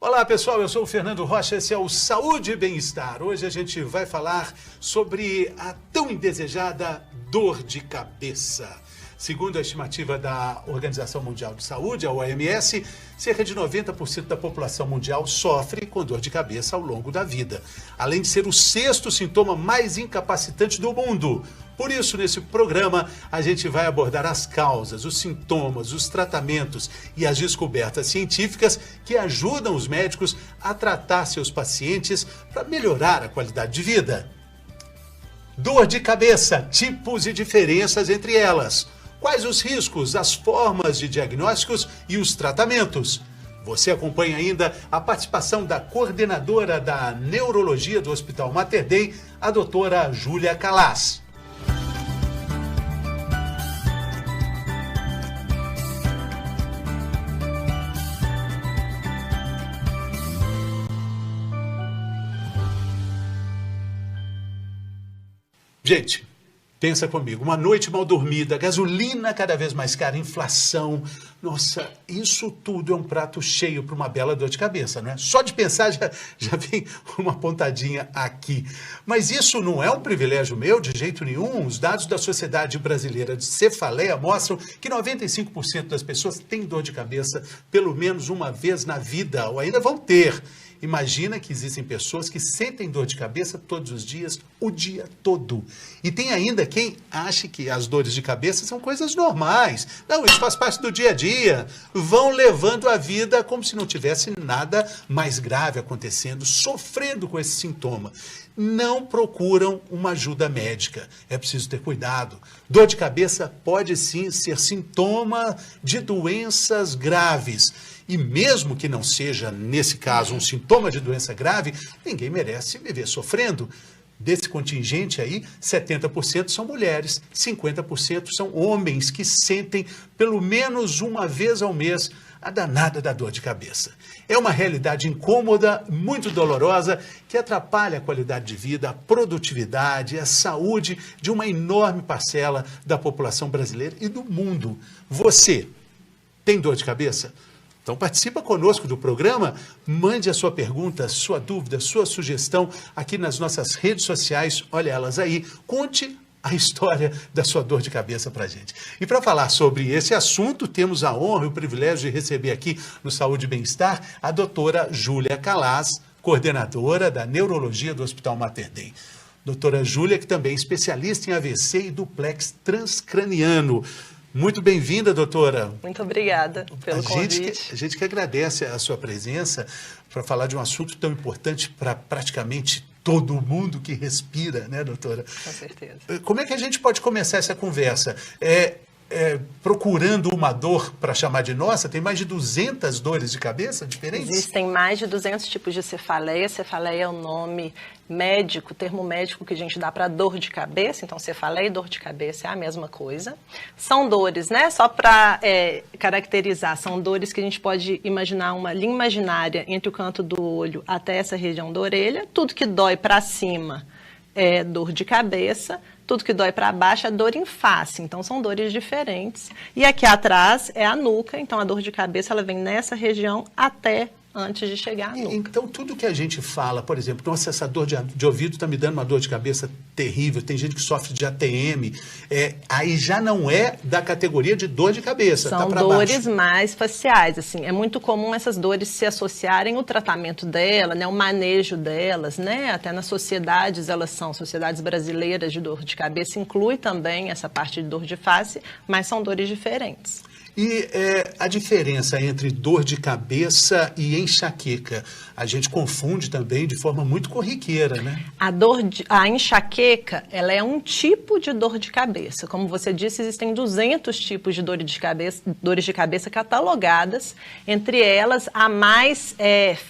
Olá pessoal, eu sou o Fernando Rocha, esse é o Saúde e Bem-Estar. Hoje a gente vai falar sobre a tão indesejada dor de cabeça. Segundo a estimativa da Organização Mundial de Saúde, a OMS, cerca de 90% da população mundial sofre com dor de cabeça ao longo da vida, além de ser o sexto sintoma mais incapacitante do mundo. Por isso, nesse programa, a gente vai abordar as causas, os sintomas, os tratamentos e as descobertas científicas que ajudam os médicos a tratar seus pacientes para melhorar a qualidade de vida. Dor de cabeça, tipos e diferenças entre elas. Quais os riscos, as formas de diagnósticos e os tratamentos? Você acompanha ainda a participação da coordenadora da Neurologia do Hospital Mater Dei, a doutora Júlia Calas. Gente, pensa comigo, uma noite mal dormida, gasolina cada vez mais cara, inflação. Nossa, isso tudo é um prato cheio para uma bela dor de cabeça, não é? Só de pensar já vem uma pontadinha aqui. Mas isso não é um privilégio meu de jeito nenhum. Os dados da Sociedade Brasileira de Cefaleia mostram que 95% das pessoas têm dor de cabeça pelo menos uma vez na vida, ou ainda vão ter. Imagina que existem pessoas que sentem dor de cabeça todos os dias, o dia todo. E tem ainda quem acha que as dores de cabeça são coisas normais. Não, isso faz parte do dia a dia. Vão levando a vida como se não tivesse nada mais grave acontecendo, sofrendo com esse sintoma. Não procuram uma ajuda médica. É preciso ter cuidado. Dor de cabeça pode sim ser sintoma de doenças graves. E mesmo que não seja, nesse caso, um sintoma de doença grave, ninguém merece viver sofrendo. Desse contingente aí, 70% são mulheres, 50% são homens que sentem pelo menos uma vez ao mês a danada da dor de cabeça. É uma realidade incômoda, muito dolorosa, que atrapalha a qualidade de vida, a produtividade, a saúde de uma enorme parcela da população brasileira e do mundo. Você tem dor de cabeça? Então participa conosco do programa, mande a sua pergunta, sua dúvida, sua sugestão aqui nas nossas redes sociais, olha elas aí, conte a história da sua dor de cabeça pra gente. E para falar sobre esse assunto, temos a honra e o privilégio de receber aqui no Saúde e Bem-Estar a doutora Júlia Calas, coordenadora da Neurologia do Hospital Mater Dei. Doutora Júlia, que também é especialista em AVC e duplex transcraniano. Muito bem-vinda, doutora. Muito obrigada pelo convite. A gente que agradece a sua presença para falar de um assunto tão importante para praticamente todo mundo que respira, né, doutora? Com certeza. Como é que a gente pode começar essa conversa? Procurando uma dor para chamar de nossa, tem mais de 200 dores de cabeça diferentes? Existem mais de 200 tipos de cefaleia. Cefaleia é o nome médico, termo médico que a gente dá para dor de cabeça. Então, cefaleia e dor de cabeça é a mesma coisa. São dores, né? Só para caracterizar, são dores que a gente pode imaginar uma linha imaginária entre o canto do olho até essa região da orelha. Tudo que dói para cima é dor de cabeça. Tudo que dói para baixo é dor em face, então são dores diferentes. E aqui atrás é a nuca, então a dor de cabeça ela vem nessa região até antes de chegar à nuca. Então tudo que a gente fala, por exemplo, nossa, essa dor de ouvido está me dando uma dor de cabeça terrível, tem gente que sofre de ATM, aí já não é da categoria de dor de cabeça, são dores mais faciais, assim, é muito comum essas dores se associarem ao tratamento dela, né, o manejo delas, né, até nas sociedades elas são, sociedades brasileiras de dor de cabeça inclui também essa parte de dor de face, mas são dores diferentes. E a diferença entre dor de cabeça e enxaqueca, a gente confunde também de forma muito corriqueira, né? A enxaqueca, ela é um tipo de dor de cabeça. Como você disse, existem 200 tipos de dores de cabeça catalogadas. Entre elas, a mais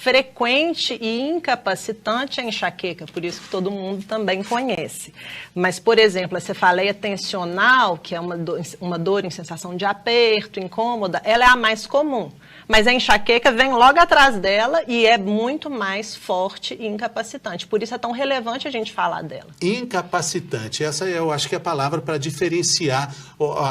frequente e incapacitante é a enxaqueca, por isso que todo mundo também conhece. Mas, por exemplo, a cefaleia tensional, que é uma dor em sensação de aperto, incômoda, ela é a mais comum. Mas a enxaqueca vem logo atrás dela e é muito mais forte e incapacitante. Por isso é tão relevante a gente falar dela. Incapacitante, essa eu acho que é a palavra para diferenciar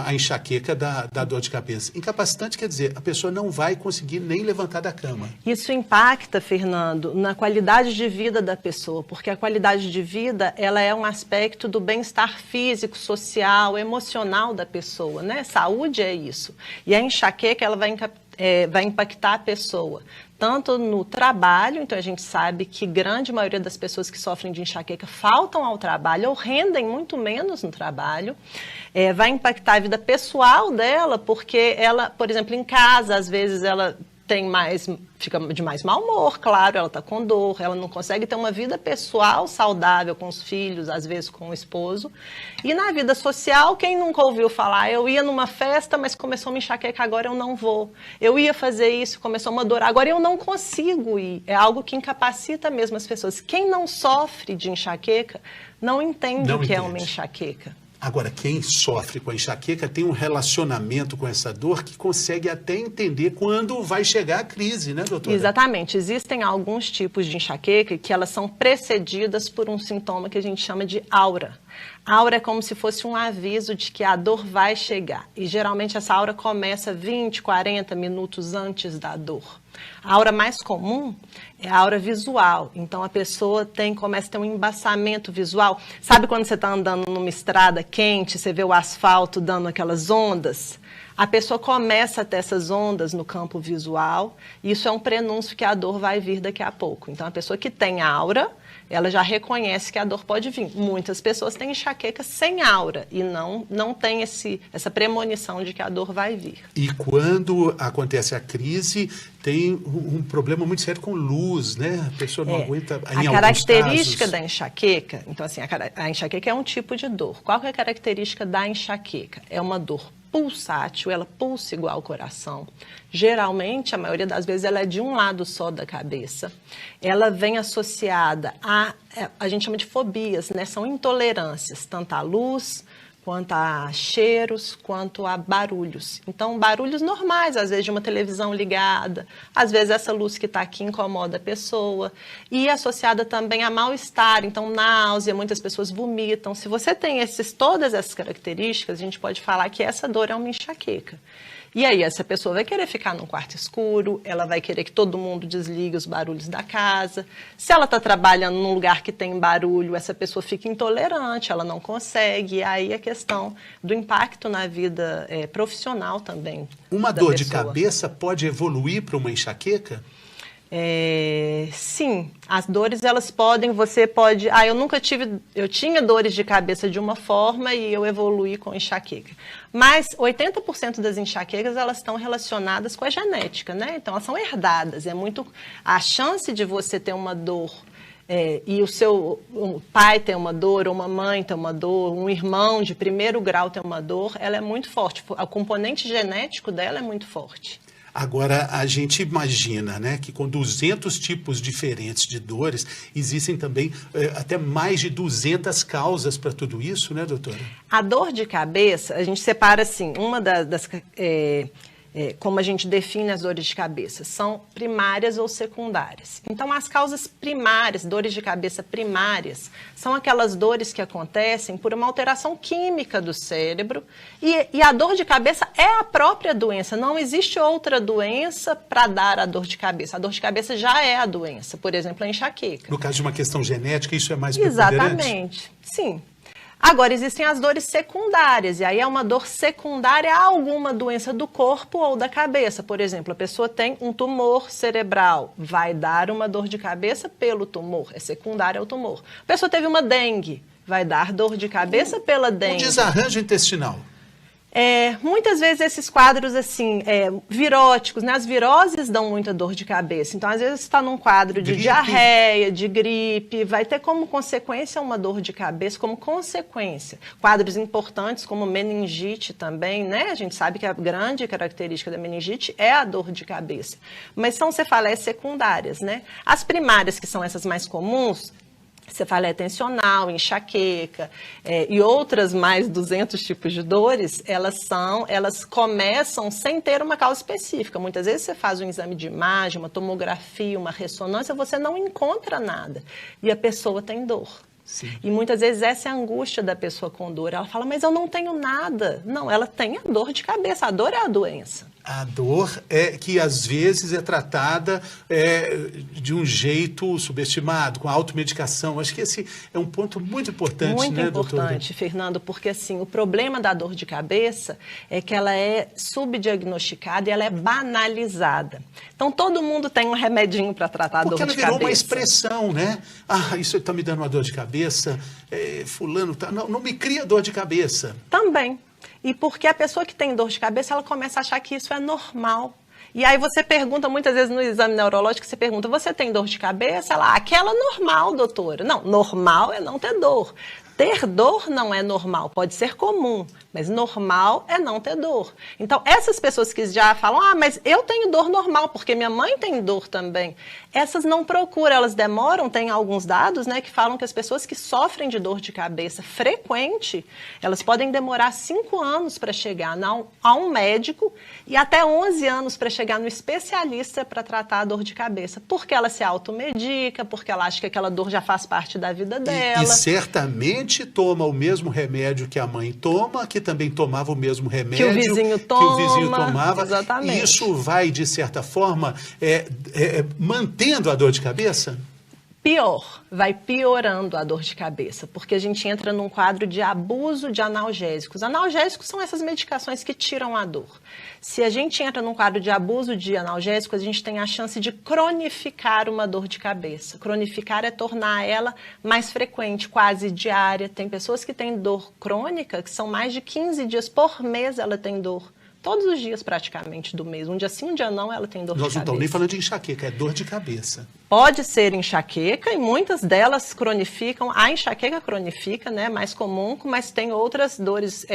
a enxaqueca da dor de cabeça. Incapacitante quer dizer, a pessoa não vai conseguir nem levantar da cama. Isso impacta, Fernando, na qualidade de vida da pessoa, porque a qualidade de vida, ela é um aspecto do bem-estar físico, social, emocional da pessoa, né? Saúde é isso. E a enxaqueca, ela vai impactar a pessoa, tanto no trabalho, então a gente sabe que grande maioria das pessoas que sofrem de enxaqueca faltam ao trabalho ou rendem muito menos no trabalho, vai impactar a vida pessoal dela, porque ela, por exemplo, em casa, às vezes ela fica de mais mau humor, claro, ela está com dor, ela não consegue ter uma vida pessoal saudável com os filhos, às vezes com o esposo. E na vida social, quem nunca ouviu falar, eu ia numa festa, mas começou a me enxaquecar, agora eu não vou. Eu ia fazer isso, começou a me adorar, agora eu não consigo ir. É algo que incapacita mesmo as pessoas. Quem não sofre de enxaqueca não entende o que é uma enxaqueca. Agora, quem sofre com a enxaqueca tem um relacionamento com essa dor que consegue até entender quando vai chegar a crise, né, doutora? Exatamente. Existem alguns tipos de enxaqueca que elas são precedidas por um sintoma que a gente chama de aura. A aura é como se fosse um aviso de que a dor vai chegar. E geralmente essa aura começa 20, 40 minutos antes da dor. A aura mais comum é a aura visual. Então a pessoa começa a ter um embaçamento visual. Sabe quando você está andando numa estrada quente, você vê o asfalto dando aquelas ondas? A pessoa começa a ter essas ondas no campo visual. E isso é um prenúncio que a dor vai vir daqui a pouco. Então a pessoa que tem aura, ela já reconhece que a dor pode vir. Muitas pessoas têm enxaqueca sem aura e não tem essa premonição de que a dor vai vir. E quando acontece a crise, tem um problema muito sério com luz, né? A pessoa não aguenta, em a característica casos... da enxaqueca, então assim, a enxaqueca é um tipo de dor. Qual que é a característica da enxaqueca? É uma dor pulsátil, ela pulsa igual ao coração. Geralmente, a maioria das vezes, ela é de um lado só da cabeça. Ela vem associada a gente chama de fobias, né? São intolerâncias, tanto à luz, quanto a cheiros, quanto a barulhos. Então, barulhos normais, às vezes de uma televisão ligada, às vezes essa luz que está aqui incomoda a pessoa, e associada também a mal-estar, então náusea, muitas pessoas vomitam. Se você tem todas essas características, a gente pode falar que essa dor é uma enxaqueca. E aí essa pessoa vai querer ficar num quarto escuro, ela vai querer que todo mundo desligue os barulhos da casa. Se ela está trabalhando num lugar que tem barulho, essa pessoa fica intolerante, ela não consegue. E aí a questão do impacto na vida profissional também. Uma dor de cabeça pode evoluir para uma enxaqueca? Sim, as dores você pode, eu tinha dores de cabeça de uma forma e eu evoluí com enxaqueca. Mas 80% das enxaquecas, elas estão relacionadas com a genética, né? Então elas são herdadas, a chance de você ter uma dor e o seu pai ter uma dor, ou uma mãe ter uma dor, um irmão de primeiro grau ter uma dor, ela é muito forte, o componente genético dela é muito forte. Agora, a gente imagina, né, que com 200 tipos diferentes de dores, existem também até mais de 200 causas para tudo isso, né, doutora? A dor de cabeça, a gente separa assim, como a gente define as dores de cabeça, são primárias ou secundárias. Então, as causas primárias, dores de cabeça primárias, são aquelas dores que acontecem por uma alteração química do cérebro e a dor de cabeça é a própria doença, não existe outra doença para dar a dor de cabeça. A dor de cabeça já é a doença, por exemplo, a enxaqueca. No caso de uma questão genética, isso é mais preponderante? Exatamente, sim. Agora, existem as dores secundárias, e aí é uma dor secundária a alguma doença do corpo ou da cabeça. Por exemplo, a pessoa tem um tumor cerebral, vai dar uma dor de cabeça pelo tumor, é secundária ao tumor. A pessoa teve uma dengue, vai dar dor de cabeça pela dengue. Um desarranjo intestinal. Muitas vezes esses quadros assim, viróticos, né? As viroses dão muita dor de cabeça. Então, às vezes, está num quadro de diarreia, de gripe, vai ter como consequência uma dor de cabeça, como consequência. Quadros importantes como meningite também, né? A gente sabe que a grande característica da meningite é a dor de cabeça. Mas são cefaleias secundárias, né? As primárias, que são essas mais comuns, cefaleia tensional, enxaqueca e outras mais 200 tipos de dores, elas começam sem ter uma causa específica. Muitas vezes você faz um exame de imagem, uma tomografia, uma ressonância, você não encontra nada e a pessoa tem dor. Sim. E muitas vezes essa é a angústia da pessoa com dor. Ela fala, mas eu não tenho nada. Não, ela tem a dor de cabeça, a dor é a doença. A dor é que às vezes é tratada de um jeito subestimado, com automedicação. Acho que esse é um ponto muito importante, muito né, doutora? Muito importante, Fernando, porque assim, o problema da dor de cabeça é que ela é subdiagnosticada e ela é banalizada. Então, todo mundo tem um remedinho para tratar a dor de cabeça. Porque ela virou uma expressão, né? Ah, isso está me dando uma dor de cabeça, fulano, tá... não me cria dor de cabeça. Também. E porque a pessoa que tem dor de cabeça, ela começa a achar que isso é normal. E aí você pergunta, muitas vezes no exame neurológico, você pergunta, você tem dor de cabeça? Ela, aquela normal, doutora. Não, normal é não ter dor. Ter dor não é normal, pode ser comum, mas normal é não ter dor. Então, essas pessoas que já falam, mas eu tenho dor normal, porque minha mãe tem dor também, essas não procuram, elas demoram, tem alguns dados, né, que falam que as pessoas que sofrem de dor de cabeça frequente, elas podem demorar 5 anos para chegar a um médico e até 11 anos para chegar no especialista para tratar a dor de cabeça, porque ela se automedica, porque ela acha que aquela dor já faz parte da vida dela. E certamente toma o mesmo remédio que a mãe toma, que também tomava o mesmo remédio que o vizinho tomava. Exatamente. E isso vai, de certa forma, mantendo a dor de cabeça? Pior, vai piorando a dor de cabeça, porque a gente entra num quadro de abuso de analgésicos. Analgésicos são essas medicações que tiram a dor. Se a gente entra num quadro de abuso de analgésicos, a gente tem a chance de cronificar uma dor de cabeça. Cronificar é tornar ela mais frequente, quase diária. Tem pessoas que têm dor crônica, que são mais de 15 dias por mês ela tem dor. Todos os dias, praticamente, do mês. Um dia sim, um dia não, ela tem dor de cabeça. Nós não estamos nem falando de enxaqueca, é dor de cabeça. Pode ser enxaqueca e muitas delas cronificam. A enxaqueca cronifica, né, mais comum, mas tem outras dores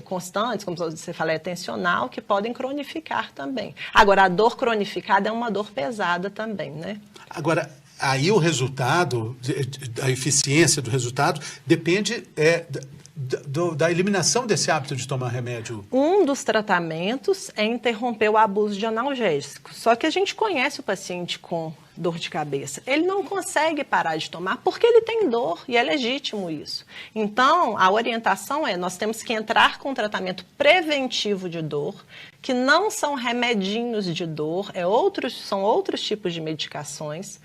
constantes, como você fala, tensional, que podem cronificar também. Agora, a dor cronificada é uma dor pesada também, né? Agora, aí o resultado, a eficiência do resultado, depende da eliminação desse hábito de tomar remédio. Um dos tratamentos é interromper o abuso de analgésicos. Só que a gente conhece o paciente com dor de cabeça. Ele não consegue parar de tomar porque ele tem dor e é legítimo isso. Então, a orientação nós temos que entrar com um tratamento preventivo de dor, que não são remedinhos de dor, são outros tipos de medicações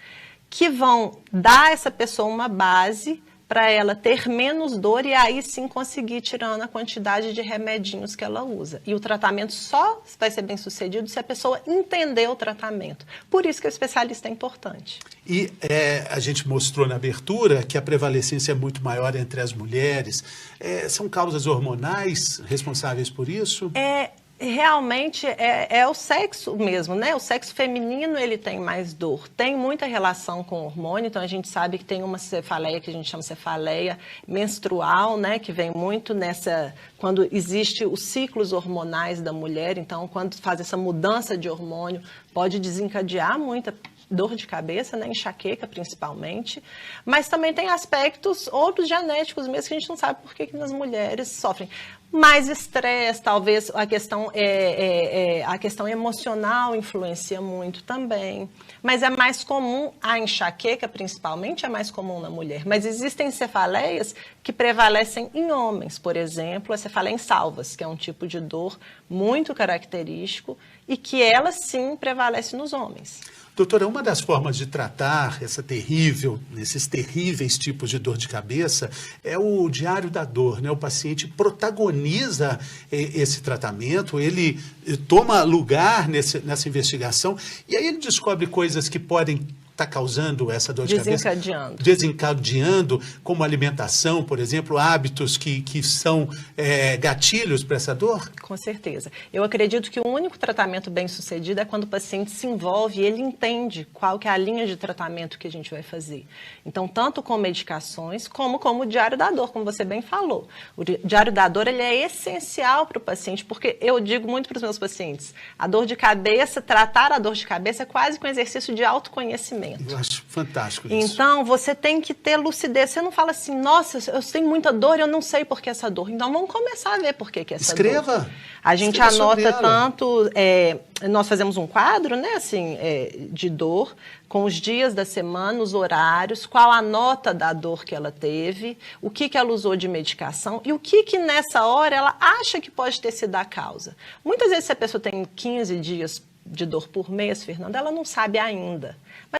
que vão dar a essa pessoa uma base para ela ter menos dor e aí sim conseguir tirando a quantidade de remedinhos que ela usa. E o tratamento só vai ser bem sucedido se a pessoa entender o tratamento. Por isso que o especialista é importante. E a gente mostrou na abertura que a prevalecência é muito maior entre as mulheres. São causas hormonais responsáveis por isso? Realmente é o sexo mesmo, né? O sexo feminino, ele tem mais dor. Tem muita relação com o hormônio, então a gente sabe que tem uma cefaleia que a gente chama cefaleia menstrual, né? Que vem muito quando existe os ciclos hormonais da mulher, então quando faz essa mudança de hormônio, pode desencadear muita dor de cabeça, né, enxaqueca principalmente, mas também tem aspectos outros genéticos mesmo que a gente não sabe por que nas mulheres sofrem. Mais estresse, talvez a questão emocional influencia muito também, mas é mais comum, a enxaqueca principalmente é mais comum na mulher, mas existem cefaleias que prevalecem em homens, por exemplo, a cefaleia em salvas, que é um tipo de dor muito característico e que ela sim prevalece nos homens. Doutora, uma das formas de tratar esses terríveis tipos de dor de cabeça é o diário da dor, né? O paciente protagoniza esse tratamento, ele toma lugar nessa investigação e aí ele descobre coisas que podem estar causando essa dor de cabeça. Desencadeando, como alimentação, por exemplo, hábitos que são gatilhos para essa dor? Com certeza. Eu acredito que o único tratamento bem sucedido é quando o paciente se envolve e ele entende qual que é a linha de tratamento que a gente vai fazer. Então, tanto com medicações, como o diário da dor, como você bem falou. O diário da dor, ele é essencial para o paciente, porque eu digo muito para os meus pacientes, a dor de cabeça, tratar a dor de cabeça é quase que um exercício de autoconhecimento. medicamento. Eu acho fantástico isso. Então, você tem que ter lucidez. Você não fala assim, nossa, eu tenho muita dor, eu não sei por que essa dor. Então, vamos começar a ver por que essa Escreva. dor. A gente anota tanto... nós fazemos um quadro, né, assim, de dor, com os dias da semana, os horários, qual a nota da dor que ela teve, o que ela usou de medicação e o que nessa hora ela acha que pode ter sido a causa. Muitas vezes, se a pessoa tem 15 dias de dor por mês, Fernanda, ela não sabe ainda.